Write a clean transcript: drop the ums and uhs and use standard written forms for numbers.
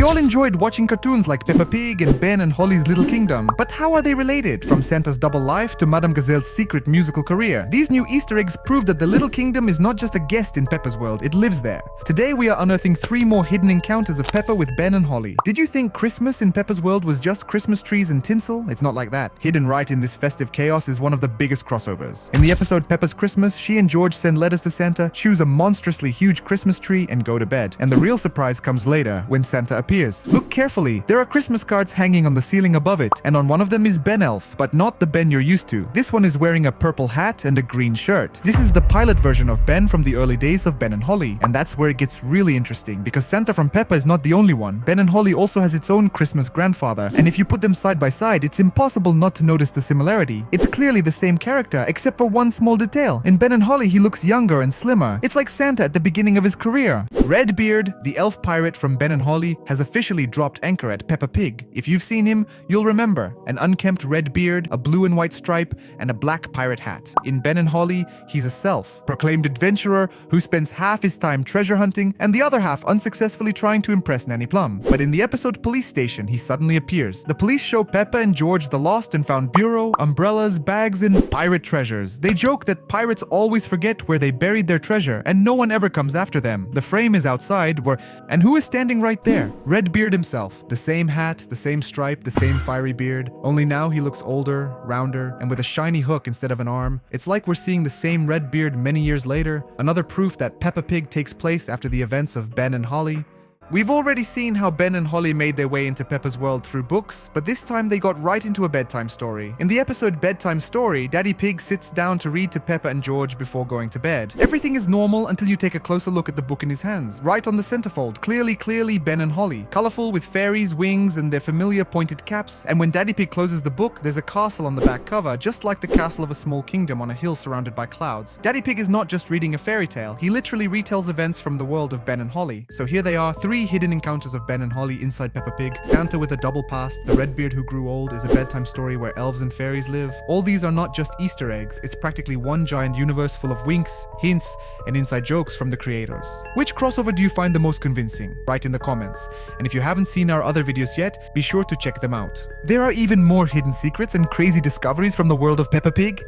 We all enjoyed watching cartoons like Peppa Pig and Ben and Holly's Little Kingdom, but how are they related? From Santa's double life to Madame Gazelle's secret musical career. These new Easter eggs prove that the Little Kingdom is not just a guest in Peppa's world, it lives there. Today we are unearthing 3 more hidden encounters of Peppa with Ben and Holly. Did you think Christmas in Peppa's world was just Christmas trees and tinsel? It's not like that. Hidden right in this festive chaos is one of the biggest crossovers. In the episode Peppa's Christmas, she and George send letters to Santa, choose a monstrously huge Christmas tree, and go to bed. And the real surprise comes later, when Santa appears. Look carefully, there are Christmas cards hanging on the ceiling above it, and on one of them is Ben Elf, but not the Ben you're used to. This one is wearing a purple hat and a green shirt. This is the pilot version of Ben from the early days of Ben and Holly, and that's where it gets really interesting, because Santa from Peppa is not the only one. Ben and Holly also has its own Christmas grandfather, and if you put them side by side, it's impossible not to notice the similarity. It's clearly the same character, except for one small detail. In Ben and Holly, he looks younger and slimmer. It's like Santa at the beginning of his career. Redbeard, the elf pirate from Ben and Holly, has officially dropped anchor at Peppa Pig. If you've seen him, you'll remember an unkempt red beard, a blue and white stripe, and a black pirate hat. In Ben and Holly, he's a self-proclaimed adventurer who spends half his time treasure hunting and the other half unsuccessfully trying to impress Nanny Plum. But in the episode Police Station, he suddenly appears. The police show Peppa and George the lost and found bureau, umbrellas, bags, and pirate treasures. They joke that pirates always forget where they buried their treasure and no one ever comes after them. The frame is outside and who is standing right there? Redbeard himself. The same hat, the same stripe, the same fiery beard. Only now he looks older, rounder, and with a shiny hook instead of an arm. It's like we're seeing the same Redbeard many years later. Another proof that Peppa Pig takes place after the events of Ben and Holly. We've already seen how Ben and Holly made their way into Peppa's world through books, but this time they got right into a bedtime story. In the episode Bedtime Story, Daddy Pig sits down to read to Peppa and George before going to bed. Everything is normal until you take a closer look at the book in his hands. Right on the centerfold, clearly Ben and Holly. Colorful with fairies, wings, and their familiar pointed caps. And when Daddy Pig closes the book, there's a castle on the back cover, just like the castle of a small kingdom on a hill surrounded by clouds. Daddy Pig is not just reading a fairy tale, he literally retells events from the world of Ben and Holly. So here they are, 3 hidden encounters of Ben and Holly inside Peppa Pig. Santa with a double past, the Redbeard who grew old is a bedtime story where elves and fairies live. All these are not just Easter eggs, it's practically one giant universe full of winks, hints, and inside jokes from the creators. Which crossover do you find the most convincing? Write in the comments. And if you haven't seen our other videos yet, be sure to check them out. There are even more hidden secrets and crazy discoveries from the world of Peppa Pig.